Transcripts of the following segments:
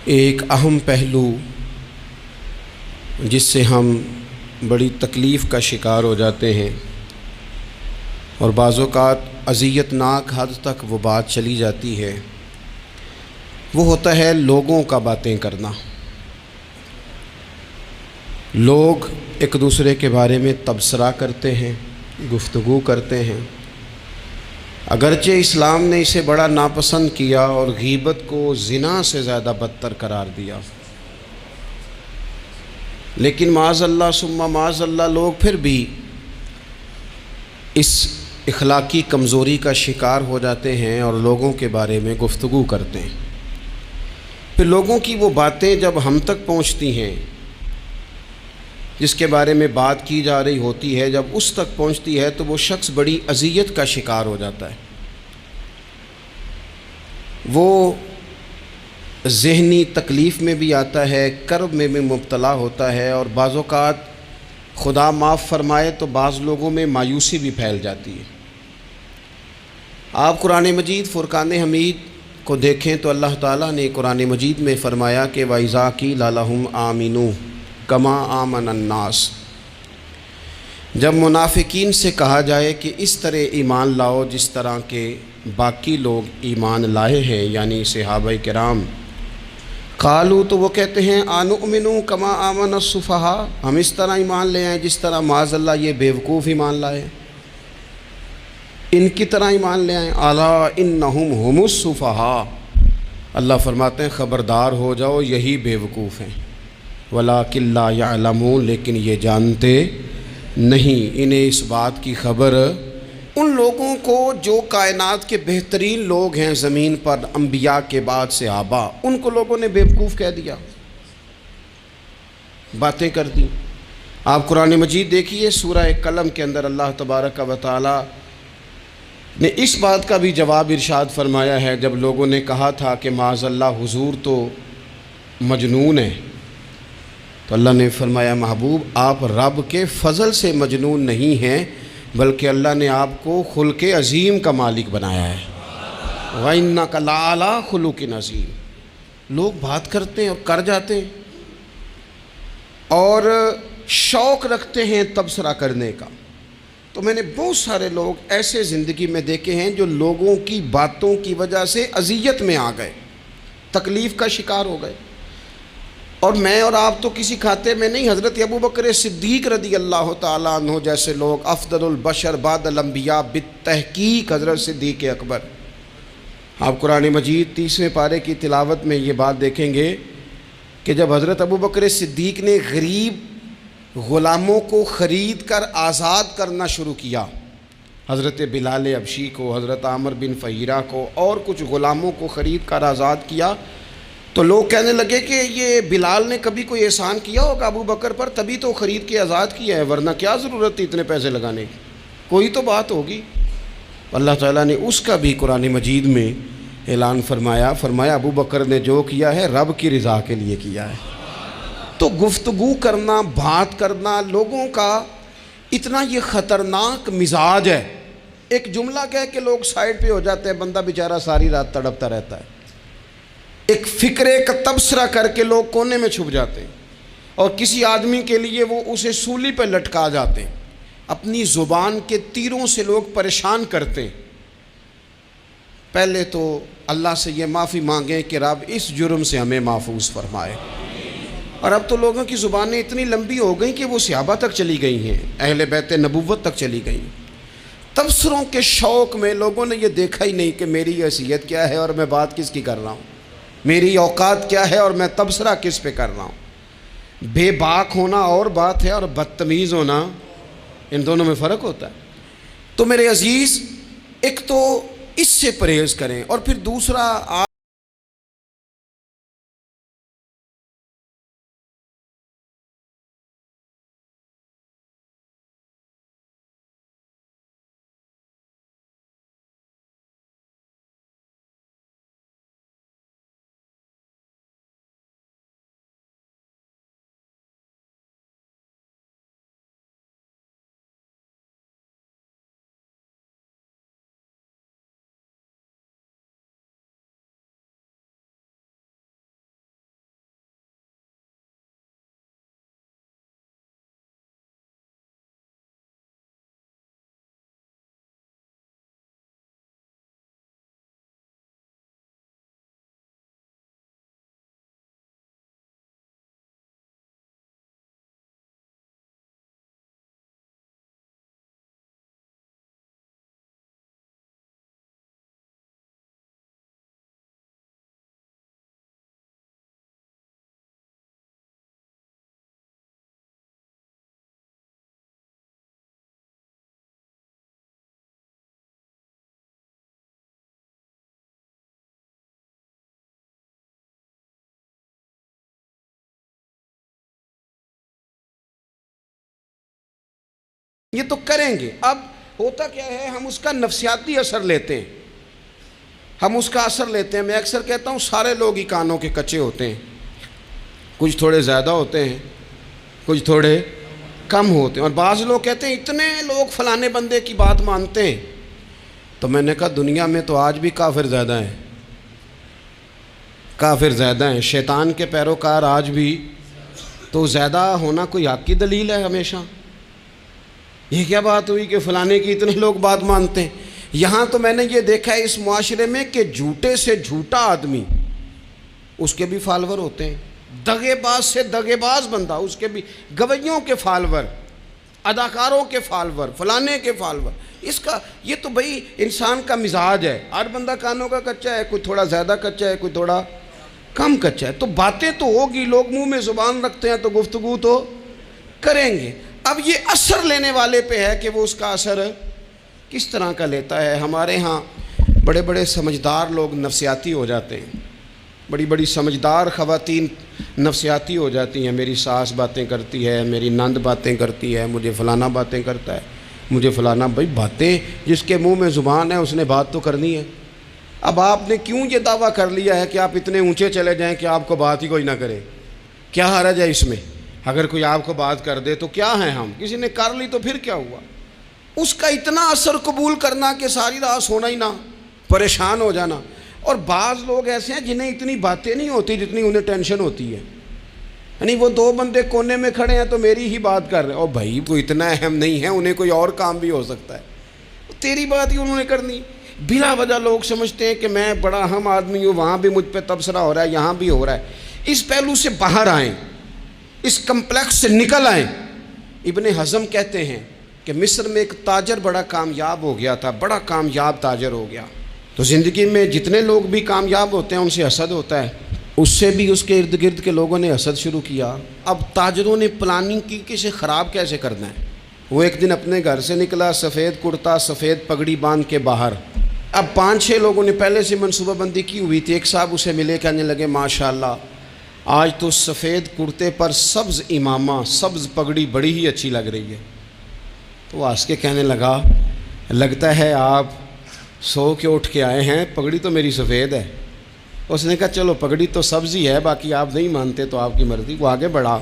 ایک اہم پہلو جس سے ہم بڑی تکلیف کا شکار ہو جاتے ہیں اور بعض اوقات اذیت ناک حد تک وہ بات چلی جاتی ہے، وہ ہوتا ہے لوگوں کا باتیں کرنا۔ لوگ ایک دوسرے کے بارے میں تبصرہ کرتے ہیں، گفتگو کرتے ہیں، اگرچہ اسلام نے اسے بڑا ناپسند کیا اور غیبت کو زنا سے زیادہ بدتر قرار دیا، لیکن معاذ اللہ ثم معاذ اللہ لوگ پھر بھی اس اخلاقی کمزوری کا شکار ہو جاتے ہیں اور لوگوں کے بارے میں گفتگو کرتے ہیں۔ پھر لوگوں کی وہ باتیں جب ہم تک پہنچتی ہیں، جس کے بارے میں بات کی جا رہی ہوتی ہے، جب اس تک پہنچتی ہے تو وہ شخص بڑی اذیت کا شکار ہو جاتا ہے، وہ ذہنی تکلیف میں بھی آتا ہے، کرب میں بھی مبتلا ہوتا ہے، اور بعض اوقات خدا معاف فرمائے تو بعض لوگوں میں مایوسی بھی پھیل جاتی ہے۔ آپ قرآن مجید فرقان حمید کو دیکھیں تو اللہ تعالیٰ نے قرآن مجید میں فرمایا کہ وَإِذَا قِيلَ لَهُمْ آمِنُوا كَمَا آمَنَ النَّاسُ، جب منافقین سے کہا جائے کہ اس طرح ایمان لاؤ جس طرح کے باقی لوگ ایمان لائے ہیں، یعنی صحابہ کرام، قالوا تو وہ کہتے ہیں انؤمن کما آمن السفہاء، ہم اس طرح ایمان لے آئیں جس طرح معاذ اللہ یہ بیوقوف ایمان لائے، ان کی طرح ایمان لے آئیں۔ الا انہم هم السفہاء، اللہ فرماتے ہیں خبردار ہو جاؤ یہی بیوقوف ہیں، ولکن لا یعلمون، لیکن یہ جانتے نہیں، انہیں اس بات کی خبر۔ ان لوگوں کو جو کائنات کے بہترین لوگ ہیں زمین پر، انبیاء کے بعد صحابہ، ان کو لوگوں نے بیوقوف کہہ دیا، باتیں کر دی۔ آپ قرآن مجید دیکھیے سورہ قلم کے اندر اللہ تبارک و تعالی نے اس بات کا بھی جواب ارشاد فرمایا ہے، جب لوگوں نے کہا تھا کہ معاذ اللہ حضور تو مجنون ہے، تو اللہ نے فرمایا محبوب آپ رب کے فضل سے مجنون نہیں ہیں، بلکہ اللہ نے آپ کو خلق عظیم کا مالک بنایا ہے۔ وَإِنَّكَ لَعَلَىٰ خُلُقٍ عَظِيمٍ، لوگ بات کرتے ہیں اور کر جاتے ہیں اور شوق رکھتے ہیں تبصرہ کرنے کا۔ تو میں نے بہت سارے لوگ ایسے زندگی میں دیکھے ہیں جو لوگوں کی باتوں کی وجہ سے اذیت میں آ گئے، تکلیف کا شکار ہو گئے، اور میں اور آپ تو کسی کھاتے میں نہیں۔ حضرت ابوبکر صدیق رضی اللہ تعالیٰ عنہ جیسے لوگ، افضل البشر بعد الانبیاء بالتحقیق حضرت صدیق اکبر، آپ قرآن مجید 30ویں پارے کی تلاوت میں یہ بات دیکھیں گے کہ جب حضرت ابوبکر صدیق نے غریب غلاموں کو خرید کر آزاد کرنا شروع کیا، حضرت بلال حبشی کو، حضرت عامر بن فہیرہ کو، اور کچھ غلاموں کو خرید کر آزاد کیا، تو لوگ کہنے لگے کہ یہ بلال نے کبھی کوئی احسان کیا ہوگا ابو بکر پر، تبھی تو خرید کے آزاد کیا ہے، ورنہ کیا ضرورت تھی اتنے پیسے لگانے کی، کوئی تو بات ہوگی۔ اللہ تعالیٰ نے اس کا بھی قرآن مجید میں اعلان فرمایا ابو بکر نے جو کیا ہے رب کی رضا کے لیے کیا ہے۔ تو گفتگو کرنا، بات کرنا، لوگوں کا اتنا یہ خطرناک مزاج ہے، ایک جملہ کہہ کے لوگ سائڈ پہ ہو جاتے ہیں، بندہ بیچارہ ساری رات تڑپتا رہتا ہے، ایک فکرے کا تبصرہ کر کے لوگ کونے میں چھپ جاتے ہیں، اور کسی آدمی کے لیے وہ اسے سولی پہ لٹکا جاتے ہیں، اپنی زبان کے تیروں سے لوگ پریشان کرتے ہیں۔ پہلے تو اللہ سے یہ معافی مانگیں کہ رب اس جرم سے ہمیں محفوظ فرمائے۔ اور اب تو لوگوں کی زبانیں اتنی لمبی ہو گئیں کہ وہ صحابہ تک چلی گئی ہیں، اہل بیت نبوت تک چلی گئیں۔ تبصروں کے شوق میں لوگوں نے یہ دیکھا ہی نہیں کہ میری حیثیت کیا ہے اور میں بات کس کی کر رہا ہوں، میری اوقات کیا ہے اور میں تبصرہ کس پہ کر رہا ہوں۔ بے باک ہونا اور بات ہے اور بدتمیز ہونا، ان دونوں میں فرق ہوتا ہے۔ تو میرے عزیز، ایک تو اس سے پرہیز کریں، اور پھر دوسرا یہ تو کریں گے. اب ہوتا کیا ہے، ہم اس کا نفسیاتی اثر لیتے ہیں، ہم اس کا اثر لیتے ہیں. میں اکثر کہتا ہوں سارے لوگ ہی کانوں کے کچے ہوتے ہیں، کچھ تھوڑے زیادہ ہوتے ہیں، کچھ تھوڑے کم ہوتے ہیں. اور بعض لوگ کہتے ہیں اتنے لوگ فلانے بندے کی بات مانتے ہیں. تو میں نے کہا دنیا میں تو آج بھی کافر زیادہ ہیں، کافر زیادہ ہیں، شیطان کے پیروکار آج بھی. تو زیادہ ہونا کوئی حق کی دلیل ہے ہمیشہ؟ یہ کیا بات ہوئی کہ فلانے کی اتنے لوگ بات مانتے ہیں؟ یہاں تو میں نے یہ دیکھا ہے اس معاشرے میں کہ جھوٹے سے جھوٹا آدمی، اس کے بھی فالور ہوتے ہیں. دغے باز سے دغے باز بندہ، اس کے بھی گویوں کے فالور، اداکاروں کے فالور، فلانے کے فالور. اس کا یہ تو بھئی انسان کا مزاج ہے. ہر بندہ کانوں کا کچا ہے، کوئی تھوڑا زیادہ کچا ہے، کوئی تھوڑا کم کچا ہے. تو باتیں تو ہوگی، لوگ منہ میں زبان رکھتے ہیں تو گفتگو تو کریں گے. اب یہ اثر لینے والے پہ ہے کہ وہ اس کا اثر کس طرح کا لیتا ہے. ہمارے ہاں بڑے بڑے سمجھدار لوگ نفسیاتی ہو جاتے ہیں، بڑی بڑی سمجھدار خواتین نفسیاتی ہو جاتی ہیں. میری ساس باتیں کرتی ہے، میری نند باتیں کرتی ہے، مجھے فلانا باتیں کرتا ہے، مجھے فلانا. بھائی باتیں، جس کے منہ میں زبان ہے اس نے بات تو کرنی ہے. اب آپ نے کیوں یہ دعویٰ کر لیا ہے کہ آپ اتنے اونچے چلے جائیں کہ آپ کو بات ہی کوئی نہ کرے؟ کیا حرج ہے اس میں؟ اگر کوئی آپ کو بات کر دے تو کیا ہیں ہم؟ کسی نے کر لی تو پھر کیا ہوا؟ اس کا اتنا اثر قبول کرنا کہ ساری رات سونا ہی نہ، پریشان ہو جانا. اور بعض لوگ ایسے ہیں جنہیں اتنی باتیں نہیں ہوتی جتنی انہیں ٹینشن ہوتی ہے. یعنی وہ دو بندے کونے میں کھڑے ہیں تو میری ہی بات کر رہے ہیں. اور بھائی وہ اتنا اہم نہیں ہے، انہیں کوئی اور کام بھی ہو سکتا ہے، تیری بات ہی انہوں نے کرنی. بلا وجہ لوگ سمجھتے ہیں کہ میں بڑا اہم آدمی ہوں، وہاں بھی مجھ پہ تبصرہ ہو رہا ہے، یہاں بھی ہو رہا ہے. اس پہلو سے باہر آئیں، اس کمپلیکس سے نکل آئیں. ابن حزم کہتے ہیں کہ مصر میں ایک تاجر بڑا کامیاب ہو گیا تھا، بڑا کامیاب تاجر ہو گیا. تو زندگی میں جتنے لوگ بھی کامیاب ہوتے ہیں ان سے حسد ہوتا ہے. اس سے بھی اس کے ارد گرد کے لوگوں نے حسد شروع کیا. اب تاجروں نے پلاننگ کی کہ اسے خراب کیسے کرنا ہے. وہ ایک دن اپنے گھر سے نکلا، سفید کرتا، سفید پگڑی باندھ کے باہر. اب 5-6 لوگوں نے پہلے سے منصوبہ بندی کی ہوئی تھی. ایک صاحب اسے ملے، کہنے لگے ماشاءاللہ آج تو سفید کرتے پر سبز امامہ، سبز پگڑی بڑی ہی اچھی لگ رہی ہے. تو وہ ہنس کے کہنے لگا لگتا ہے آپ سو کے اٹھ کے آئے ہیں، پگڑی تو میری سفید ہے. اس نے کہا چلو پگڑی تو سبز ہی ہے، باقی آپ نہیں مانتے تو آپ کی مرضی. وہ آگے بڑھا.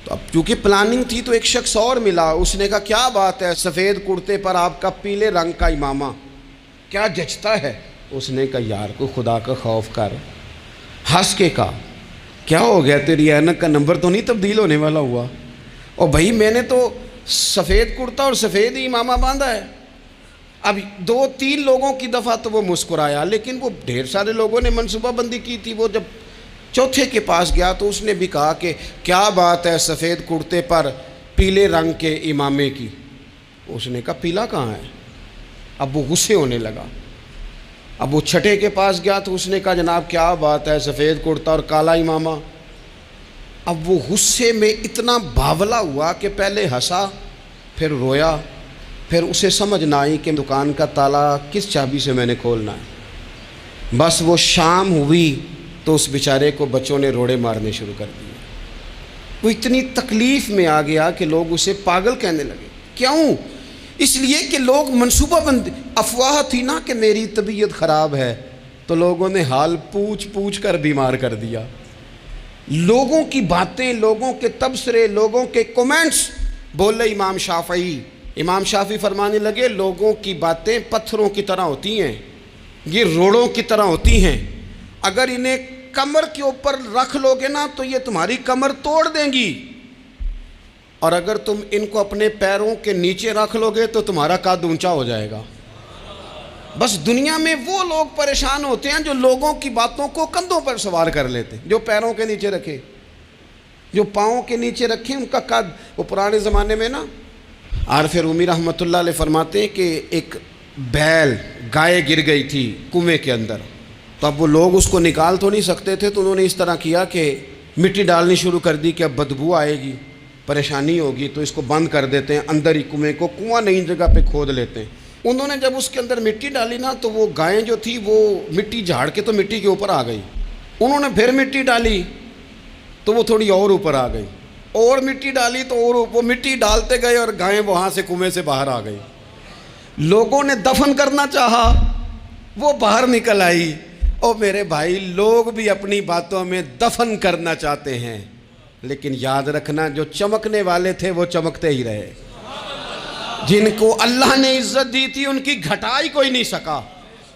تو اب چونکہ پلاننگ تھی تو ایک شخص اور ملا. اس نے کہا کیا بات ہے، سفید کرتے پر آپ کا پیلے رنگ کا امامہ کیا جچتا ہے. اس نے کہا یار کو خدا کا خوف کر. ہنس کے کہا کیا ہو گیا، تیری اینک کا نمبر تو نہیں تبدیل ہونے والا ہوا؟ اور بھائی میں نے تو سفید کرتا اور سفید ہی امامہ باندھا ہے. اب 2-3 لوگوں کی دفعہ تو وہ مسکرایا، لیکن وہ ڈھیر سارے لوگوں نے منصوبہ بندی کی تھی. وہ جب چوتھے کے پاس گیا تو اس نے بھی کہا کہ کیا بات ہے سفید کرتے پر پیلے رنگ کے امامے کی. اس نے کہا پیلا کہاں ہے؟ اب وہ غصے ہونے لگا. اب وہ چھٹے کے پاس گیا تو اس نے کہا جناب کیا بات ہے سفید کرتا اور کالا امامہ. اب وہ غصے میں اتنا باولا ہوا کہ پہلے ہنسا، پھر رویا، پھر اسے سمجھ نہ آئی کہ دکان کا تالا کس چابی سے میں نے کھولنا ہے. بس وہ شام ہوئی تو اس بیچارے کو بچوں نے روڑے مارنے شروع کر دیے. وہ اتنی تکلیف میں آ گیا کہ لوگ اسے پاگل کہنے لگے. کیوں؟ اس لیے کہ لوگ منصوبہ بند، افواہ تھی نا کہ میری طبیعت خراب ہے، تو لوگوں نے حال پوچھ پوچھ کر بیمار کر دیا. لوگوں کی باتیں، لوگوں کے تبصرے، لوگوں کے کومنٹس. بولے امام شافعی، امام شافعی فرمانے لگے لوگوں کی باتیں پتھروں کی طرح ہوتی ہیں، یہ روڑوں کی طرح ہوتی ہیں. اگر انہیں کمر کے اوپر رکھ لو گے نا تو یہ تمہاری کمر توڑ دیں گی، اور اگر تم ان کو اپنے پیروں کے نیچے رکھ لو گے تو تمہارا قد اونچا ہو جائے گا. بس دنیا میں وہ لوگ پریشان ہوتے ہیں جو لوگوں کی باتوں کو کندھوں پر سوار کر لیتے ہیں. جو پیروں کے نیچے رکھے، جو پاؤں کے نیچے رکھے، ان کا قد. وہ پرانے زمانے میں نا عارف رومی رحمۃ اللہ علیہ فرماتے ہیں کہ ایک بیل گائے گر گئی تھی کنویں کے اندر. تو اب وہ لوگ اس کو نکال تو نہیں سکتے تھے، تو انہوں نے اس طرح کیا کہ مٹی ڈالنی شروع کر دی کہ اب بدبو آئے گی، پریشانی ہوگی، تو اس کو بند کر دیتے ہیں اندر ہی کنویں کو. کنواں نئی جگہ پہ کھود لیتے ہیں. انہوں نے جب اس کے اندر مٹی ڈالی نا تو وہ گائیں جو تھی وہ مٹی جھاڑ کے تو مٹی کے اوپر آ گئی. انہوں نے پھر مٹی ڈالی تو وہ تھوڑی اور اوپر آ گئی. اور مٹی ڈالی تو اور وہ مٹی ڈالتے گئے اور گائیں وہاں سے کنویں سے باہر آ گئی. لوگوں نے دفن کرنا چاہا, وہ باہر نکل آئی. اور میرے بھائی, لوگ بھی اپنی باتوں میں دفن کرنا چاہتے ہیں, لیکن یاد رکھنا جو چمکنے والے تھے وہ چمکتے ہی رہے. جن کو اللہ نے عزت دی تھی ان کی گھٹائی کوئی نہیں سکا.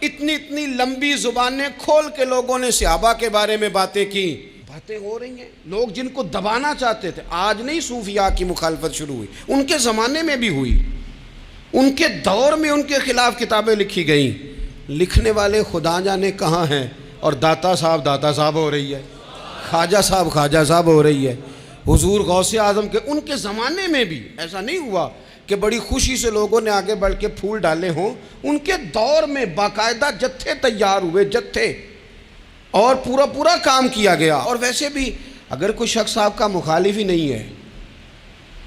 اتنی لمبی زبانیں کھول کے لوگوں نے صحابہ کے بارے میں باتیں کی. باتیں ہو رہی ہیں, لوگ جن کو دبانا چاہتے تھے. آج نہیں صوفیاء کی مخالفت شروع ہوئی, ان کے زمانے میں بھی ہوئی, ان کے دور میں ان کے خلاف کتابیں لکھی گئیں. لکھنے والے خدا جانے کہاں ہیں, اور داتا صاحب ہو رہی ہے, خواجہ صاحب ہو رہی ہے. حضور غوث اعظم کے ان کے زمانے میں بھی ایسا نہیں ہوا کہ بڑی خوشی سے لوگوں نے آگے بڑھ کے پھول ڈالے ہوں. ان کے دور میں باقاعدہ جتھے تیار ہوئے, جتھے, اور پورا کام کیا گیا. اور ویسے بھی اگر کوئی شخص آپ کا مخالف ہی نہیں ہے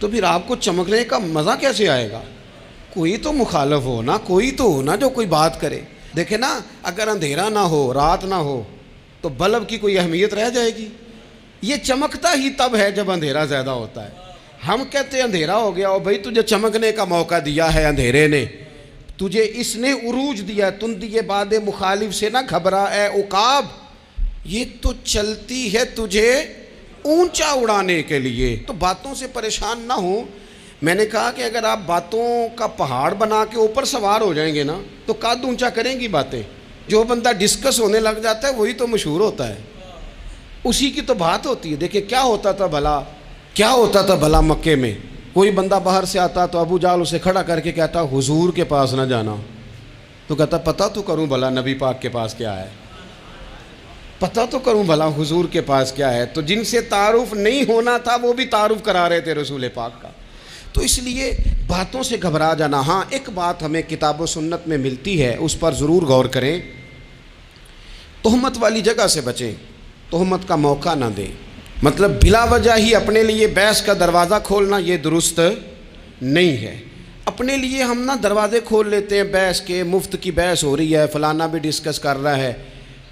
تو پھر آپ کو چمکنے کا مزہ کیسے آئے گا؟ کوئی تو مخالف ہو نا, کوئی تو ہو نا جو کوئی بات کرے. دیکھیں نا, اگر اندھیرا نہ ہو, رات نہ ہو, تو بلب کی کوئی اہمیت رہ جائے گی؟ یہ چمکتا ہی تب ہے جب اندھیرا زیادہ ہوتا ہے. ہم کہتے ہیں اندھیرا ہو گیا, اور بھائی تجھے چمکنے کا موقع دیا ہے اندھیرے نے, تجھے اس نے عروج دیا. تندی باد مخالف سے نہ گھبرا اے عقاب, یہ تو چلتی ہے تجھے اونچا اڑانے کے لیے. تو باتوں سے پریشان نہ ہو. میں نے کہا کہ اگر آپ باتوں کا پہاڑ بنا کے اوپر سوار ہو جائیں گے نا تو قد اونچا کریں گی باتیں. جو بندہ ڈسکس ہونے لگ جاتا ہے وہی تو مشہور ہوتا ہے, اسی کی تو بات ہوتی ہے. دیکھیں کیا ہوتا تھا بھلا مکے میں. کوئی بندہ باہر سے آتا تو ابو جہل اسے کھڑا کر کے کہتا حضور کے پاس نہ جانا. تو کہتا پتہ تو کروں بھلا نبی پاک کے پاس کیا ہے, پتہ تو کروں بھلا حضور کے پاس کیا ہے. تو جن سے تعارف نہیں ہونا تھا وہ بھی تعارف کرا رہے تھے رسول پاک کا. تو اس لیے باتوں سے گھبرا جانا. ہاں, ایک بات ہمیں کتاب و سنت میں ملتی ہے, اس پر ضرور غور کریں. تہمت والی جگہ سے بچیں, تہمت کا موقع نہ دیں. مطلب بلا وجہ ہی اپنے لیے بحث کا دروازہ کھولنا یہ درست نہیں ہے. اپنے لیے ہم نہ دروازے کھول لیتے ہیں بحث کے, مفت کی بحث ہو رہی ہے, فلانا بھی ڈسکس کر رہا ہے.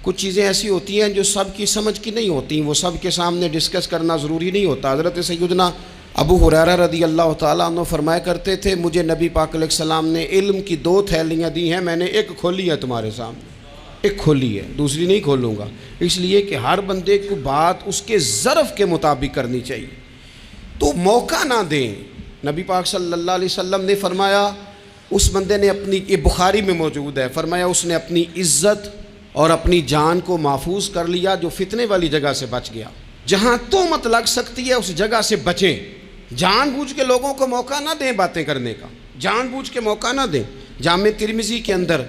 کچھ چیزیں ایسی ہوتی ہیں جو سب کی سمجھ کی نہیں ہوتی, وہ سب کے سامنے ڈسکس کرنا ضروری نہیں ہوتا. حضرت سیدنا ابو ہریرہ رضی اللہ تعالیٰ عنہ فرمایا کرتے تھے, مجھے نبی پاک علیہ السلام نے علم کی 2 تھیلیاں دی ہیں, میں نے ایک کھولی ہے تمہارے سامنے, ایک کھولی ہے, دوسری نہیں کھولوں گا. اس لیے کہ ہر بندے کو بات اس کے ظرف کے مطابق کرنی چاہیے. تو موقع نہ دیں. نبی پاک صلی اللہ علیہ وسلم نے فرمایا, اس بندے نے اپنی, یہ بخاری میں موجود ہے, فرمایا اس نے اپنی عزت اور اپنی جان کو محفوظ کر لیا جو فتنے والی جگہ سے بچ گیا. جہاں تہمت لگ سکتی ہے اس جگہ سے بچیں. جان بوجھ کے لوگوں کو موقع نہ دیں باتیں کرنے کا, جان بوجھ کے موقع نہ دیں. جامع ترمذی کے اندر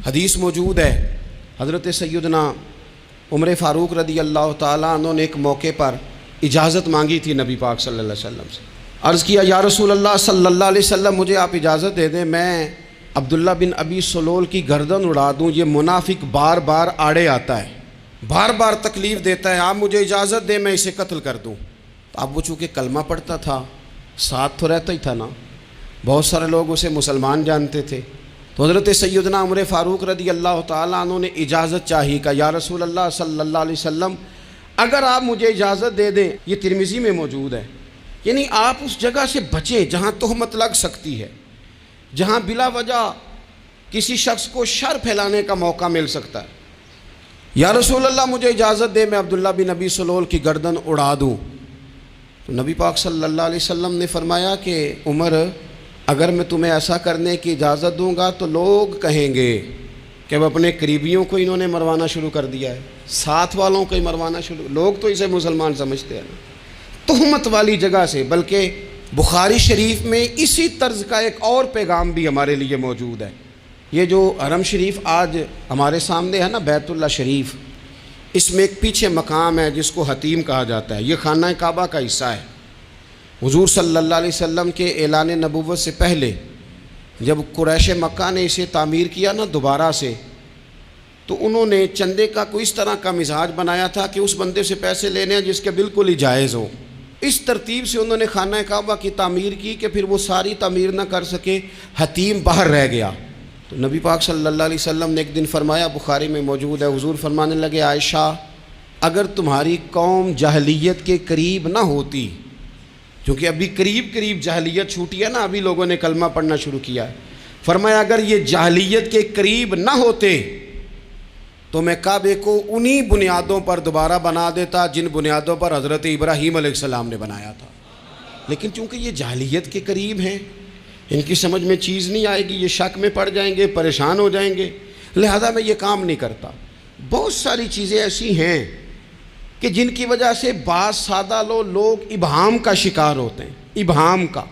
حدیث موجود ہے, حضرت سیدنا عمر فاروق رضی اللہ تعالیٰ عنہ نے ایک موقع پر اجازت مانگی تھی نبی پاک صلی اللہ علیہ وسلم سے. عرض کیا, یا رسول اللہ صلی اللہ علیہ وسلم, مجھے آپ اجازت دے دیں, میں عبداللہ بن ابی سلول کی گردن اڑا دوں, یہ منافق بار بار آڑے آتا ہے, بار بار تکلیف دیتا ہے, آپ مجھے اجازت دیں میں اسے قتل کر دوں. تو اب وہ چونکہ کلمہ پڑھتا تھا, ساتھ تو رہتا ہی تھا نا, بہت سارے لوگ اسے مسلمان جانتے تھے. تو حضرت سیدنا عمر فاروق رضی اللہ تعالیٰ عنہ نے اجازت چاہی, کہ یا رسول اللہ صلی اللہ علیہ وسلم اگر آپ مجھے اجازت دے دیں, یہ ترمذی میں موجود ہے, یعنی آپ اس جگہ سے بچیں جہاں تہمت لگ سکتی ہے, جہاں بلا وجہ کسی شخص کو شر پھیلانے کا موقع مل سکتا ہے. یا رسول اللہ مجھے اجازت دے, میں عبداللہ بن ابی سلول کی گردن اڑا دوں. تو نبی پاک صلی اللہ علیہ وسلم نے فرمایا کہ عمر, اگر میں تمہیں ایسا کرنے کی اجازت دوں گا تو لوگ کہیں گے کہ اب اپنے قریبیوں کو انہوں نے مروانا شروع کر دیا ہے, ساتھ والوں کو ہی مروانا شروع, لوگ تو اسے مسلمان سمجھتے ہیں نا. تہمت والی جگہ سے. بلکہ بخاری شریف میں اسی طرز کا ایک اور پیغام بھی ہمارے لیے موجود ہے. یہ جو حرم شریف آج ہمارے سامنے ہے نا, بیت اللہ شریف, اس میں ایک پیچھے مقام ہے جس کو حتیم کہا جاتا ہے. یہ خانہ کعبہ کا حصہ ہے. حضور صلی اللہ علیہ وسلم کے اعلان نبوت سے پہلے جب قریش مکہ نے اسے تعمیر کیا نا دوبارہ سے, تو انہوں نے چندے کا کوئی اس طرح کا مزاج بنایا تھا کہ اس بندے سے پیسے لینے ہیں جس کے بالکل ہی جائز ہو. اس ترتیب سے انہوں نے خانہ کعبہ کی تعمیر کی کہ پھر وہ ساری تعمیر نہ کر سکے, حتیم باہر رہ گیا. تو نبی پاک صلی اللہ علیہ وسلم نے ایک دن فرمایا, بخاری میں موجود ہے, حضور فرمانے لگے, عائشہ اگر تمہاری قوم جاہلیت کے قریب نہ ہوتی کیونکہ ابھی قریب قریب جاہلیت چھوٹی ہے نا، ابھی لوگوں نے کلمہ پڑھنا شروع کیا ہے۔ فرمایا اگر یہ جاہلیت کے قریب نہ ہوتے تو میں کعبے کو انہی بنیادوں پر دوبارہ بنا دیتا جن بنیادوں پر حضرت ابراہیم علیہ السلام نے بنایا تھا، لیکن چونکہ یہ جاہلیت کے قریب ہیں، ان کی سمجھ میں چیز نہیں آئے گی، یہ شک میں پڑ جائیں گے، پریشان ہو جائیں گے، لہذا میں یہ کام نہیں کرتا۔ بہت ساری چیزیں ایسی ہیں کہ جن کی وجہ سے بعض سادہ لوگ ابہام کا شکار ہوتے ہیں، ابہام کا۔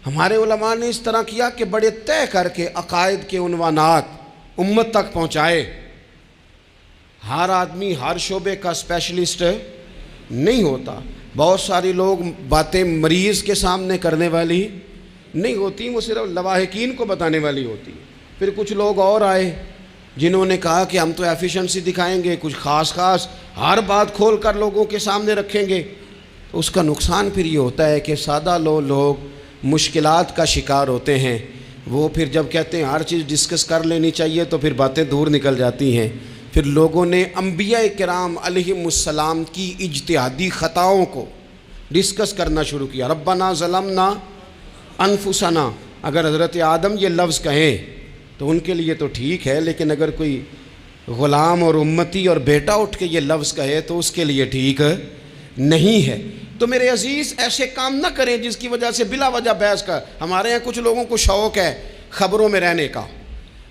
ہمارے علماء نے اس طرح کیا کہ بڑے طے کر کے عقائد کے عنوانات امت تک پہنچائے۔ ہر آدمی ہر شعبے کا اسپیشلسٹ نہیں ہوتا، بہت ساری لوگ باتیں مریض کے سامنے کرنے والی نہیں ہوتی، وہ صرف لواحقین کو بتانے والی ہوتی۔ پھر کچھ لوگ اور آئے جنہوں نے کہا کہ ہم تو ایفیشنسی دکھائیں گے، کچھ خاص ہر بات کھول کر لوگوں کے سامنے رکھیں گے، تو اس کا نقصان پھر یہ ہوتا ہے کہ سادہ لوگ مشکلات کا شکار ہوتے ہیں۔ وہ پھر جب کہتے ہیں ہر چیز ڈسکس کر لینی چاہیے تو پھر باتیں دور نکل جاتی ہیں۔ پھر لوگوں نے انبیاء کرام علیہم السلام کی اجتہادی خطاؤں کو ڈسکس کرنا شروع کیا۔ ربنا ظلمنا انفسنا، اگر حضرت آدم یہ لفظ کہیں تو ان کے لیے تو ٹھیک ہے، لیکن اگر کوئی غلام اور امتی اور بیٹا اٹھ کے یہ لفظ کہے تو اس کے لیے ٹھیک نہیں ہے۔ تو میرے عزیز ایسے کام نہ کریں جس کی وجہ سے بلا وجہ بحث کا۔ ہمارے یہاں کچھ لوگوں کو شوق ہے خبروں میں رہنے کا،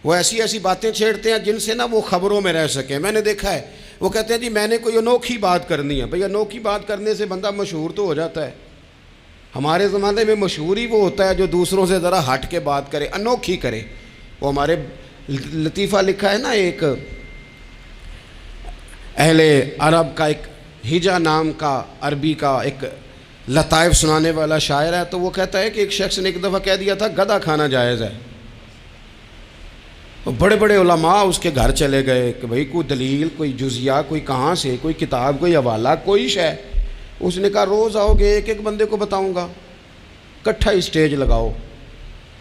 وہ ایسی باتیں چھیڑتے ہیں جن سے نہ وہ خبروں میں رہ سکیں۔ میں نے دیکھا ہے وہ کہتے ہیں جی میں نے کوئی انوکھی بات کرنی ہے۔ بھئی انوکھی بات کرنے سے بندہ مشہور تو ہو جاتا ہے۔ ہمارے زمانے میں مشہور ہی وہ ہوتا ہے جو دوسروں سے ذرا ہٹ کے بات کرے، انوکھی کرے۔ وہ ہمارے لطیفہ لکھا ہے نا، ایک اہل عرب کا ایک ہجا نام کا عربی کا ایک لطائف سنانے والا شاعر ہے، تو وہ کہتا ہے کہ ایک شخص نے ایک دفعہ کہہ دیا تھا گدھا کھانا جائز ہے۔ بڑے بڑے علماء اس کے گھر چلے گئے کہ بھئی کوئی دلیل، کوئی جزیہ، کوئی کہاں سے، کوئی کتاب، کوئی حوالہ، کوئی شے۔ اس نے کہا روز آؤ گے ایک ایک بندے کو بتاؤں گا، کٹھا اسٹیج لگاؤ،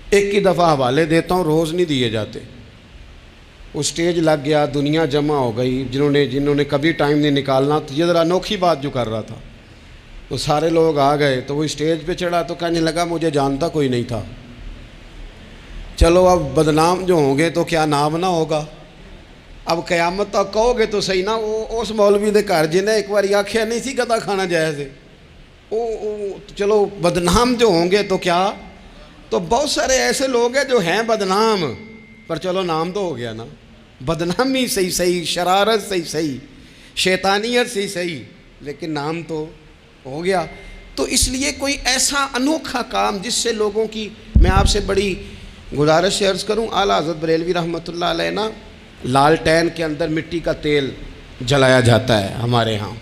ایک ہی دفعہ حوالے دیتا ہوں، روز نہیں دیے جاتے۔ وہ اسٹیج لگ گیا، دنیا جمع ہو گئی، جنہوں نے کبھی ٹائم نہیں نکالنا، تو یہ ذرا انوکھی بات جو کر رہا تھا، تو سارے لوگ آ گئے۔ تو وہ اسٹیج پہ چڑھا تو کہنے لگا مجھے جانتا کوئی نہیں تھا، چلو اب بدنام جو ہوں گے تو کیا نام نہ ہوگا، اب قیامت تک کہو گے تو صحیح نا۔ وہ اس مولوی دے گھر جنہیں ایک بار آکھیا نہیں سی گدھا کھانا جائز ہے، چلو بدنام جو ہوں گے تو کیا۔ تو بہت سارے ایسے لوگ ہیں جو ہیں بدنام، پر چلو نام تو ہو گیا نا، بدنامی صحیح، شرارت صحیح، شیطانیت صحیح، لیکن نام تو ہو گیا۔ تو اس لیے کوئی ایسا انوکھا کام جس سے لوگوں کی، میں آپ سے بڑی گزارش سے عرض کروں، اعلیٰ حضرت بریلوی رحمۃ اللہ علیہ نا، لالٹین کے اندر مٹی کا تیل جلایا جاتا ہے ہمارے ہاں،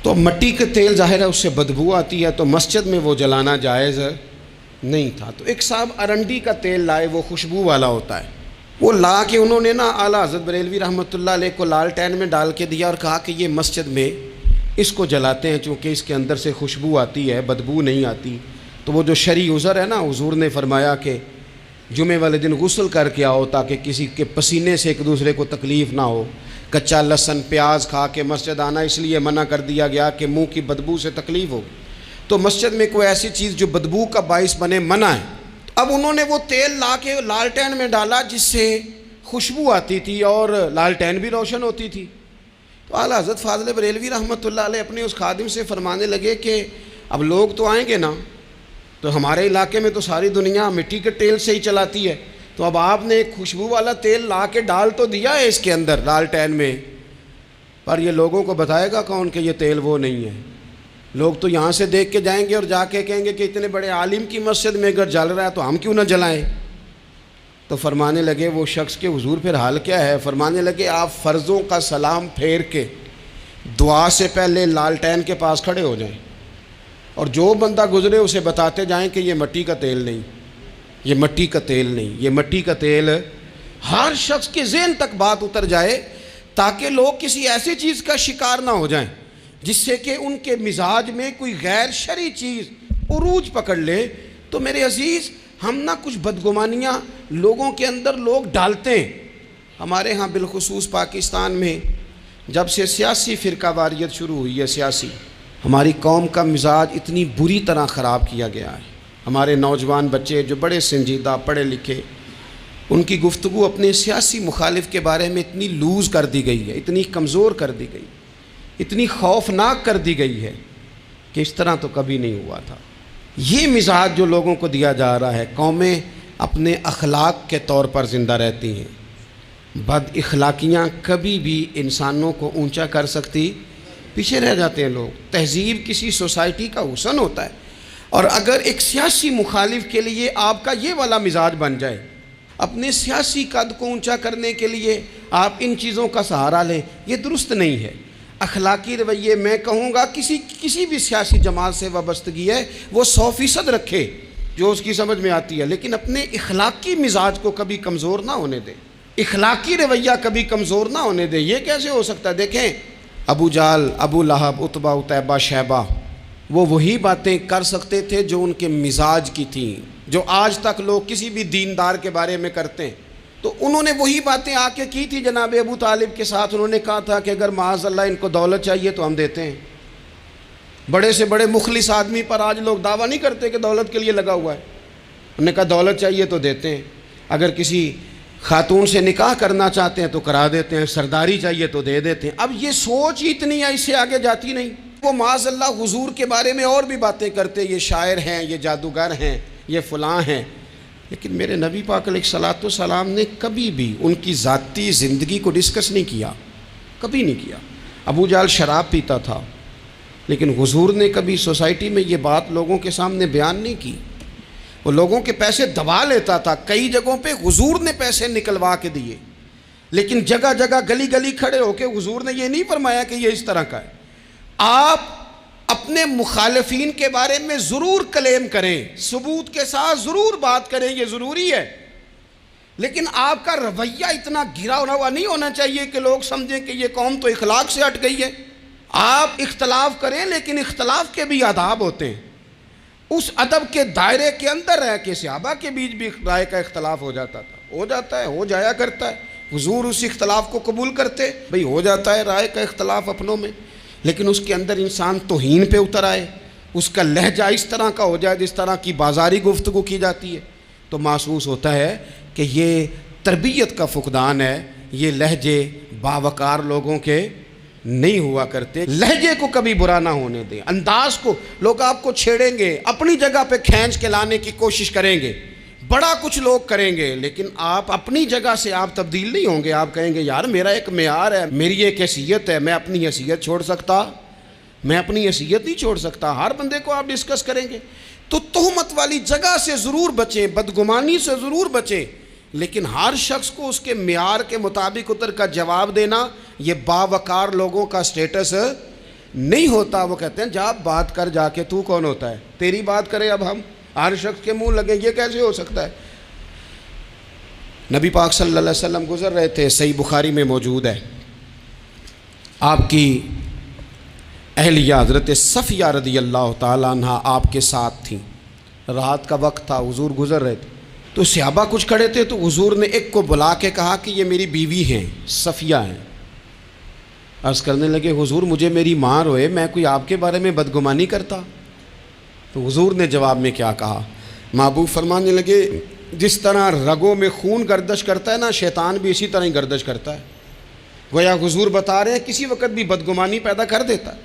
تو مٹی کا تیل ظاہر ہے اس سے بدبو آتی ہے، تو مسجد میں وہ جلانا جائز نہیں تھا۔ تو ایک صاحب ارنڈی کا تیل لائے، وہ خوشبو والا ہوتا ہے، وہ لا کے انہوں نے نا اعلیٰ حضرت بریلوی رحمۃ اللہ علیہ کو لالٹین میں ڈال کے دیا اور کہا کہ یہ مسجد میں اس کو جلاتے ہیں چونکہ اس کے اندر سے خوشبو آتی ہے، بدبو نہیں آتی۔ تو وہ جو شرعی عذر ہے نا، حضور نے فرمایا کہ جمعے والے دن غسل کر کے آؤ تاکہ کسی کے پسینے سے ایک دوسرے کو تکلیف نہ ہو۔ کچا لہسن پیاز کھا کے مسجد آنا اس لیے منع کر دیا گیا کہ منہ کی بدبو سے تکلیف ہو، تو مسجد میں کوئی ایسی چیز جو بدبو کا باعث بنے منع ہے۔ اب انہوں نے وہ تیل لا کے لالٹین میں ڈالا جس سے خوشبو آتی تھی اور لالٹین بھی روشن ہوتی تھی۔ تو اعلیٰ حضرت فاضل بریلوی رحمۃ اللہ علیہ اپنے اس خادم سے فرمانے لگے کہ اب لوگ تو آئیں گے نا، تو ہمارے علاقے میں تو ساری دنیا مٹی کے تیل سے ہی چلاتی ہے، تو اب آپ نے ایک خوشبو والا تیل لا کے ڈال تو دیا ہے اس کے اندر لالٹین میں، پر یہ لوگوں کو بتائے گا کون کہ یہ تیل وہ نہیں ہے؟ لوگ تو یہاں سے دیکھ کے جائیں گے اور جا کے کہیں گے کہ اتنے بڑے عالم کی مسجد میں اگر جل رہا ہے تو ہم کیوں نہ جلائیں۔ تو فرمانے لگے وہ شخص کے حضور پھر حال کیا ہے؟ فرمانے لگے آپ فرضوں کا سلام پھیر کے دعا سے پہلے لالٹین کے پاس کھڑے ہو جائیں اور جو بندہ گزرے اسے بتاتے جائیں کہ یہ مٹی کا تیل نہیں، یہ مٹی کا تیل نہیں، یہ مٹی کا تیل۔ ہر شخص کے ذہن تک بات اتر جائے تاکہ لوگ کسی ایسی چیز کا شکار نہ ہو جائیں جس سے کہ ان کے مزاج میں کوئی غیر شرعی چیز عروج پکڑ لے۔ تو میرے عزیز ہم نہ کچھ بدگمانیاں لوگوں کے اندر لوگ ڈالتے ہیں۔ ہمارے ہاں بالخصوص پاکستان میں جب سے سیاسی فرقہ واریت شروع ہوئی ہے، سیاسی ہماری قوم کا مزاج اتنی بری طرح خراب کیا گیا ہے. ہمارے نوجوان بچے جو بڑے سنجیدہ پڑھے لکھے، ان کی گفتگو اپنے سیاسی مخالف کے بارے میں اتنی لوز کر دی گئی ہے، اتنی کمزور کر دی گئی، اتنی خوفناک کر دی گئی ہے کہ اس طرح تو کبھی نہیں ہوا تھا. یہ مزاج جو لوگوں کو دیا جا رہا ہے، قومیں اپنے اخلاق کے طور پر زندہ رہتی ہیں. بد اخلاقیاں کبھی بھی انسانوں کو اونچا کر سکتی، پیچھے رہ جاتے ہیں لوگ. تہذیب کسی سوسائٹی کا حسن ہوتا ہے، اور اگر ایک سیاسی مخالف کے لیے آپ کا یہ والا مزاج بن جائے، اپنے سیاسی قد کو اونچا کرنے کے لیے آپ ان چیزوں کا سہارا لیں، یہ درست نہیں ہے. اخلاقی رویے میں کہوں گا کسی بھی سیاسی جماعت سے وابستگی ہے وہ 100% رکھے جو اس کی سمجھ میں آتی ہے، لیکن اپنے اخلاقی مزاج کو کبھی کمزور نہ ہونے دے، اخلاقی رویہ کبھی کمزور نہ ہونے دے. یہ کیسے ہو سکتا ہے؟ دیکھیں، ابو جہل، ابو لہب، عتبہ، عتیبہ، شیبہ، وہ وہی باتیں کر سکتے تھے جو ان کے مزاج کی تھیں، جو آج تک لوگ کسی بھی دیندار کے بارے میں کرتے ہیں. تو انہوں نے وہی باتیں آ کے کی تھی جناب ابو طالب کے ساتھ. انہوں نے کہا تھا کہ اگر معاذ اللہ ان کو دولت چاہیے تو ہم دیتے ہیں. بڑے سے بڑے مخلص آدمی پر آج لوگ دعویٰ نہیں کرتے کہ دولت کے لیے لگا ہوا ہے. انہوں نے کہا دولت چاہیے تو دیتے ہیں، اگر کسی خاتون سے نکاح کرنا چاہتے ہیں تو کرا دیتے ہیں، سرداری چاہیے تو دے دیتے ہیں. اب یہ سوچ ہی اتنی ہے، اس سے آگے جاتی نہیں. وہ معاذ اللہ حضور کے بارے میں اور بھی باتیں کرتے، یہ شاعر ہیں، یہ جادوگر ہیں، یہ فلاں ہیں. لیکن میرے نبی پاک علیہ الصلوۃ والسلام نے کبھی بھی ان کی ذاتی زندگی کو ڈسکس نہیں کیا، کبھی نہیں کیا. ابو جہل شراب پیتا تھا، لیکن حضور نے کبھی سوسائٹی میں یہ بات لوگوں کے سامنے بیان نہیں کی. وہ لوگوں کے پیسے دبا لیتا تھا، کئی جگہوں پہ حضور نے پیسے نکلوا کے دیے، لیکن جگہ جگہ گلی گلی کھڑے ہو کے حضور نے یہ نہیں فرمایا کہ یہ اس طرح کا ہے. آپ اپنے مخالفین کے بارے میں ضرور کلیم کریں، ثبوت کے ساتھ ضرور بات کریں، یہ ضروری ہے، لیکن آپ کا رویہ اتنا گرا ہوا نہیں ہونا چاہیے کہ لوگ سمجھیں کہ یہ قوم تو اخلاق سے ہٹ گئی ہے. آپ اختلاف کریں، لیکن اختلاف کے بھی آداب ہوتے ہیں. اس ادب کے دائرے کے اندر رہ کے صحابہ کے بیچ بھی رائے کا اختلاف ہو جاتا تھا، ہو جاتا ہے، ہو جایا کرتا ہے. حضور اس اختلاف کو قبول کرتے، بھئی ہو جاتا ہے رائے کا اختلاف اپنوں میں، لیکن اس کے اندر انسان توہین پہ اتر آئے، اس کا لہجہ اس طرح کا ہو جائے جس طرح کی بازاری گفتگو کی جاتی ہے، تو محسوس ہوتا ہے کہ یہ تربیت کا فقدان ہے. یہ لہجے باوقار لوگوں کے نہیں ہوا کرتے. لہجے کو کبھی برا نہ ہونے دیں، انداز کو. لوگ آپ کو چھیڑیں گے، اپنی جگہ پہ کھینچ کے لانے کی کوشش کریں گے، بڑا کچھ لوگ کریں گے، لیکن آپ اپنی جگہ سے آپ تبدیل نہیں ہوں گے. آپ کہیں گے یار میرا ایک معیار ہے، میری ایک حیثیت ہے، میں اپنی حیثیت چھوڑ سکتا؟ میں اپنی حیثیت نہیں چھوڑ سکتا. ہر بندے کو آپ ڈسکس کریں گے. تو تہمت والی جگہ سے ضرور بچیں، بدگمانی سے ضرور بچیں، لیکن ہر شخص کو اس کے معیار کے مطابق اتر کا جواب دینا یہ باوقار لوگوں کا سٹیٹس نہیں ہوتا. وہ کہتے ہیں جا بات کر، جا کے تو کون ہوتا ہے، تیری بات کرے اب ہم ہر شخص کے منہ لگیں، یہ کیسے ہو سکتا ہے؟ نبی پاک صلی اللہ علیہ وسلم گزر رہے تھے، صحیح بخاری میں موجود ہے. آپ کی اہلیہ حضرت صفیہ رضی اللہ تعالیٰ عنہ آپ کے ساتھ تھیں. رات کا وقت تھا، حضور گزر رہے تھے، تو صحابہ کچھ کھڑے تھے، تو حضور نے ایک کو بلا کے کہا کہ یہ میری بیوی ہیں، صفیہ ہیں. عرض کرنے لگے حضور مجھے میری ماں روئے، میں کوئی آپ کے بارے میں بدگمانی کرتا؟ تو حضور نے جواب میں کیا کہا؟ محبوب فرمانے لگے جس طرح رگوں میں خون گردش کرتا ہے نا، شیطان بھی اسی طرح ہی گردش کرتا ہے. گویا حضور بتا رہے ہیں کسی وقت بھی بدگمانی پیدا کر دیتا ہے.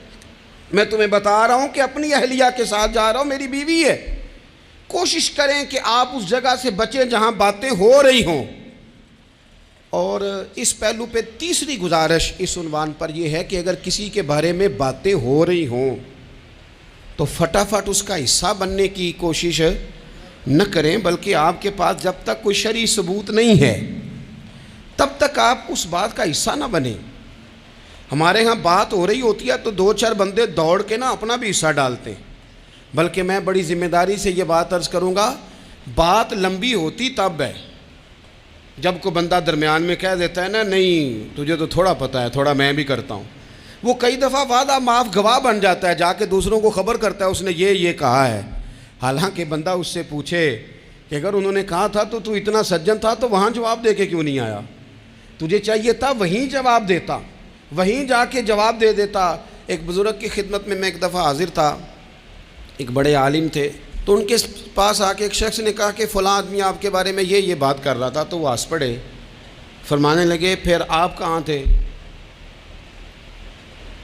میں تمہیں بتا رہا ہوں کہ اپنی اہلیہ کے ساتھ جا رہا ہوں، میری بیوی ہے. کوشش کریں کہ آپ اس جگہ سے بچیں جہاں باتیں ہو رہی ہوں. اور اس پہلو پہ تیسری گزارش اس عنوان پر یہ ہے کہ اگر کسی کے بارے میں باتیں ہو رہی ہوں تو فٹافٹ اس کا حصہ بننے کی کوشش نہ کریں، بلکہ آپ کے پاس جب تک کوئی شرعی ثبوت نہیں ہے تب تک آپ اس بات کا حصہ نہ بنیں. ہمارے ہاں بات ہو رہی ہوتی ہے تو دو چار بندے دوڑ کے نا اپنا بھی حصہ ڈالتے ہیں، بلکہ میں بڑی ذمہ داری سے یہ بات عرض کروں گا، بات لمبی ہوتی تب ہے جب کوئی بندہ درمیان میں کہہ دیتا ہے نا نہیں تجھے تو تھوڑا پتہ ہے، تھوڑا میں بھی کرتا ہوں. وہ کئی دفعہ وعدہ معاف گواہ بن جاتا ہے، جا کے دوسروں کو خبر کرتا ہے اس نے یہ کہا ہے. حالانکہ بندہ اس سے پوچھے کہ اگر انہوں نے کہا تھا تو اتنا سجن تھا تو وہاں جواب دے کے کیوں نہیں آیا؟ تجھے چاہیے تھا وہیں جواب دیتا، وہیں جا کے جواب دے دیتا ایک بزرگ کی خدمت میں ایک دفعہ حاضر تھا، ایک بڑے عالم تھے، تو ان کے پاس آ کے ایک شخص نے کہا کہ فلاں آدمی آپ کے بارے میں یہ بات کر رہا تھا، تو وہ ہنس پڑے، فرمانے لگے پھر آپ کہاں تھے؟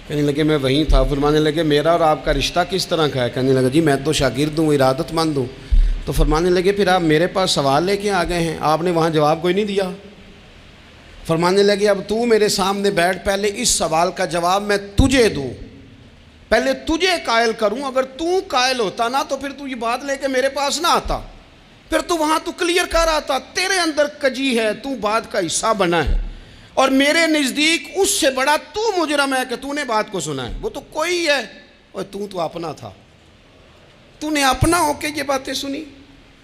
کہنے لگے میں وہیں تھا۔ فرمانے لگے میرا اور آپ کا رشتہ کس طرح کا ہے؟ کہنے لگا جی میں تو شاگرد ہوں، ارادت مند ہوں۔ تو فرمانے لگے پھر آپ میرے پاس سوال لے کے آ گئے ہیں، آپ نے وہاں جواب کوئی نہیں دیا۔ فرمانے لگے اب تو میرے سامنے بیٹھ، پہلے اس سوال کا جواب میں تجھے دوں، پہلے تجھے قائل کروں۔ اگر تو قائل ہوتا نا تو پھر تو یہ بات لے کے میرے پاس نہ آتا، پھر تو وہاں تو کلیئر کر آتا۔ تیرے اندر کجی ہے، تو بات کا حصہ بنا ہے، اور میرے نزدیک اس سے بڑا تو مجرم ہے کہ تو نے بات کو سنا ہے۔ وہ تو کوئی ہے، اور تو اپنا تھا، تو نے اپنا ہو کے یہ باتیں سنی،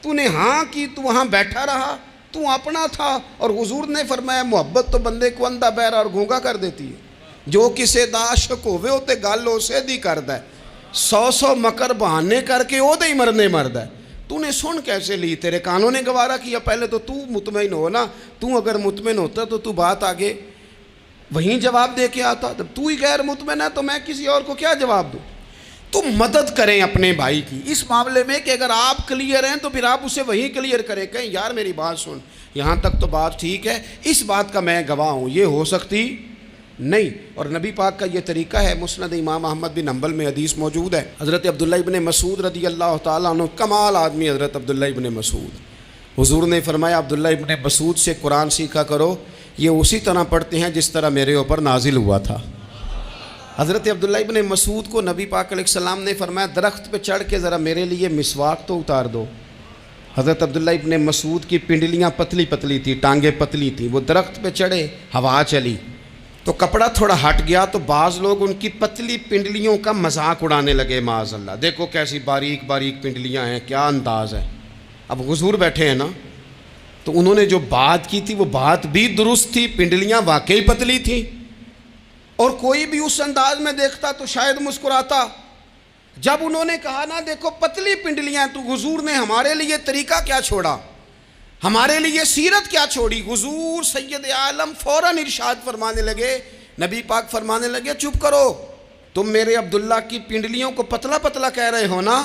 تو نے ہاں کی، تو وہاں بیٹھا رہا، تو اپنا تھا۔ اور حضور نے فرمایا محبت تو بندے کو اندھا بہرا اور گونگا کر دیتی ہے، جو کسے دا عاشق ہوئے ہوتے گل اسے دی کردا ہے، 100 مکر بہانے کر کے او دے ہی مرنے مردا ہے۔ تو نے سن کیسے لی؟ تیرے کانوں نے گوارا کیا؟ پہلے تو مطمئن ہو نا، تو اگر مطمئن ہوتا تو بات آگے وہیں جواب دے کے آتا۔ جب تو ہی غیر مطمئن ہے تو میں کسی اور کو کیا جواب دوں؟ تو مدد کریں اپنے بھائی کی اس معاملے میں کہ اگر آپ کلیئر ہیں تو پھر آپ اسے وہیں کلیئر کریں، کہیں یار میری بات سن، یہاں تک تو بات ٹھیک ہے، اس بات کا میں گواہ ہوں، یہ ہو سکتی نہیں۔ اور نبی پاک کا یہ طریقہ ہے، مسند امام احمد بن حنبل میں حدیث موجود ہے، حضرت عبداللہ ابن مسعود رضی اللہ تعالیٰ عنہ، کمال آدمی حضرت عبداللہ ابن مسعود، حضور نے فرمایا عبداللہ ابن مسعود سے قرآن سیکھا کرو، یہ اسی طرح پڑھتے ہیں جس طرح میرے اوپر نازل ہوا تھا۔ حضرت عبداللہ ابن مسعود کو نبی پاک علیہ السلام نے فرمایا درخت پہ چڑھ کے ذرا میرے لیے مسواک تو اتار دو۔ حضرت عبداللہ ابن مسعود کی پنڈلیاں پتلی پتلی تھی، ٹانگیں پتلی تھیں، وہ درخت پہ چڑھے، ہوا چلی تو کپڑا تھوڑا ہٹ گیا، تو بعض لوگ ان کی پتلی پنڈلیوں کا مذاق اڑانے لگے، معاذ اللہ، دیکھو کیسی باریک باریک پنڈلیاں ہیں، کیا انداز ہے۔ اب حضور بیٹھے ہیں نا، تو انہوں نے جو بات کی تھی وہ بات بھی درست تھی، پنڈلیاں واقعی پتلی تھیں، اور کوئی بھی اس انداز میں دیکھتا تو شاید مسکراتا۔ جب انہوں نے کہا نا دیکھو پتلی پنڈلیاں، تو حضور نے ہمارے لیے طریقہ کیا چھوڑا، ہمارے لیے سیرت کیا چھوڑی۔ حضور سید عالم فوراً ارشاد فرمانے لگے، نبی پاک فرمانے لگے چپ کرو، تم میرے عبداللہ کی پنڈلیوں کو پتلا پتلا کہہ رہے ہو نا،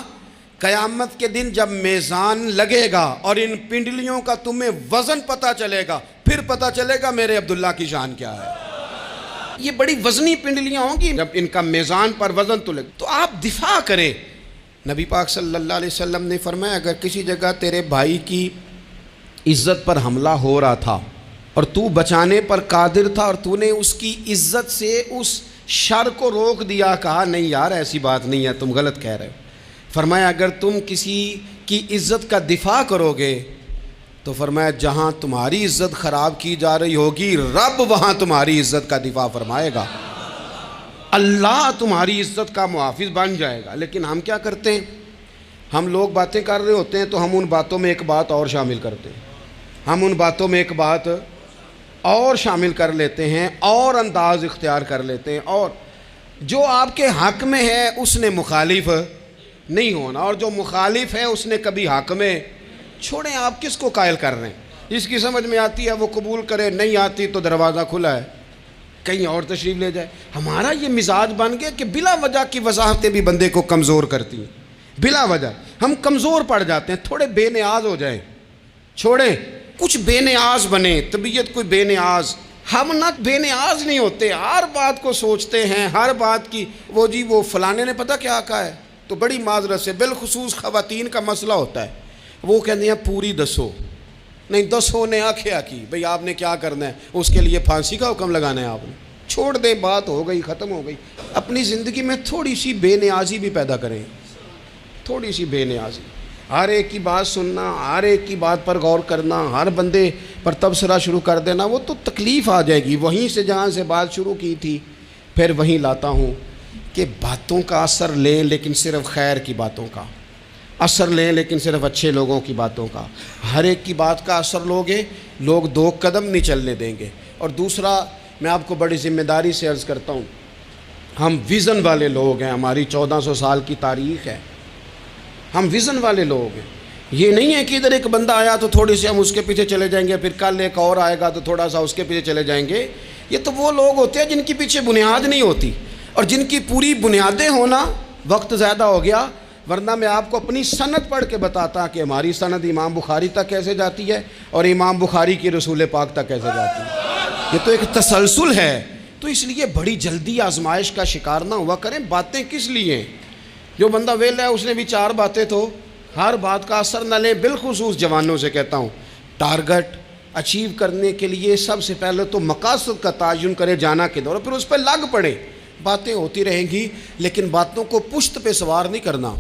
قیامت کے دن جب میزان لگے گا اور ان پنڈلیوں کا تمہیں وزن پتہ چلے گا، پھر پتہ چلے گا میرے عبداللہ کی شان کیا ہے۔ یہ بڑی وزنی پنڈلیاں ہوں گی، جب ان کا میزان پر وزن تو لگے تو آپ دفاع کریں۔ نبی پاک صلی اللہ علیہ وسلم نے فرمایا اگر کسی جگہ تیرے بھائی کی عزت پر حملہ ہو رہا تھا اور تو بچانے پر قادر تھا، اور تو نے اس کی عزت سے اس شر کو روک دیا، کہا نہیں یار ایسی بات نہیں ہے، تم غلط کہہ رہے ہو، فرمایا اگر تم کسی کی عزت کا دفاع کرو گے تو فرمایا جہاں تمہاری عزت خراب کی جا رہی ہوگی رب وہاں تمہاری عزت کا دفاع فرمائے گا، اللہ تمہاری عزت کا محافظ بن جائے گا۔ لیکن ہم کیا کرتے ہیں، ہم لوگ باتیں کر رہے ہوتے ہیں تو ہم ان باتوں میں ایک بات اور شامل کرتے ہیں، ہم ان باتوں میں ایک بات اور شامل کر لیتے ہیں، اور انداز اختیار کر لیتے ہیں، اور جو آپ کے حق میں ہے اس نے مخالف نہیں ہونا، اور جو مخالف ہے اس نے کبھی حق میں چھوڑیں۔ آپ کس کو قائل کر رہے ہیں؟ جس کی سمجھ میں آتی ہے وہ قبول کرے، نہیں آتی تو دروازہ کھلا ہے، کہیں اور تشریف لے جائے۔ ہمارا یہ مزاج بن گیا کہ بلا وجہ کی وضاحتیں بھی بندے کو کمزور کرتی ہیں، بلا وجہ ہم کمزور پڑ جاتے ہیں، تھوڑے بے نیاز ہو جائیں، چھوڑیں کچھ بے نیاز بنے، طبیعت کوئی بے نیاز، ہم نہ بے نیاز نہیں ہوتے، ہر بات کو سوچتے ہیں، ہر بات کی وہ جی وہ فلانے نے پتہ کیا کہا ہے، تو بڑی معذرت سے بالخصوص خواتین کا مسئلہ ہوتا ہے، وہ کہتے ہیں پوری دسو، نہیں دسو نے آکھیا کی، بھئی آپ نے کیا کرنا ہے، اس کے لیے پھانسی کا حکم لگانا ہے، آپ نے چھوڑ دیں، بات ہو گئی ختم ہو گئی۔ اپنی زندگی میں تھوڑی سی بے نیازی بھی پیدا کریں، تھوڑی سی بے نیازی، ہر ایک کی بات سننا، ہر ایک کی بات پر غور کرنا، ہر بندے پر تبصرہ شروع کر دینا، وہ تو تکلیف آ جائے گی۔ وہیں سے جہاں سے بات شروع کی تھی پھر وہیں لاتا ہوں کہ باتوں کا اثر لیں لیکن صرف خیر کی باتوں کا اثر لیں، لیکن صرف اچھے لوگوں کی باتوں کا، ہر ایک کی بات کا اثر لوگے لوگ دو قدم نہیں چلنے دیں گے۔ اور دوسرا میں آپ کو بڑی ذمہ داری سے عرض کرتا ہوں، ہم ویژن والے لوگ ہیں، ہماری 1400 سال کی تاریخ ہے، ہم ویژن والے لوگ ہیں۔ یہ نہیں ہے کہ ادھر ایک بندہ آیا تو تھوڑی سی ہم اس کے پیچھے چلے جائیں گے، پھر کل ایک اور آئے گا تو تھوڑا سا اس کے پیچھے چلے جائیں گے۔ یہ تو وہ لوگ ہوتے ہیں جن کے پیچھے بنیاد نہیں ہوتی۔ اور جن کی پوری بنیادیں ہونا، وقت زیادہ ہو گیا ورنہ میں آپ کو اپنی سند پڑھ کے بتاتا کہ ہماری سند امام بخاری تک کیسے جاتی ہے اور امام بخاری کی رسول پاک تک کیسے جاتی ہے۔ یہ تو ایک تسلسل ہے۔ تو اس لیے بڑی جلدی آزمائش کا شکار نہ ہوا کریں۔ باتیں کس لیے؟ جو بندہ ویلا ہے اس نے بھی 4 باتیں، تو ہر بات کا اثر نہ لیں۔ بالخصوص جوانوں سے کہتا ہوں، ٹارگٹ اچیو کرنے کے لیے سب سے پہلے تو مقاصد کا تعین کرے جانا کے دور، پھر اس پہ لگ پڑے۔ باتیں ہوتی رہیں گی لیکن باتوں کو پشت پہ سوار نہیں کرنا،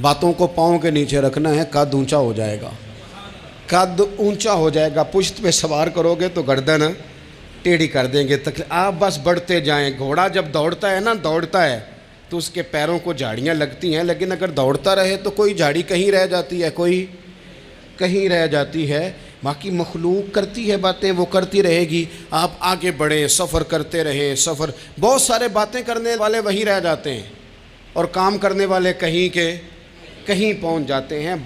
باتوں کو پاؤں کے نیچے رکھنا ہے، قد اونچا ہو جائے گا، قد اونچا ہو جائے گا۔ پشت پہ سوار کرو گے تو گردن ٹیڑھی کر دیں گے۔ آپ بس بڑھتے جائیں۔ گھوڑا جب دوڑتا ہے تو اس کے پیروں کو جھاڑیاں لگتی ہیں، لیکن اگر دوڑتا رہے تو کوئی جھاڑی کہیں رہ جاتی ہے، کوئی کہیں رہ جاتی ہے۔ باقی مخلوق کرتی ہے باتیں، وہ کرتی رہے گی۔ آپ آگے بڑھیں، سفر کرتے رہیں۔ سفر بہت سارے باتیں کرنے والے وہیں رہ جاتے ہیں اور کام کرنے والے کہیں کے کہیں پہنچ جاتے ہیں۔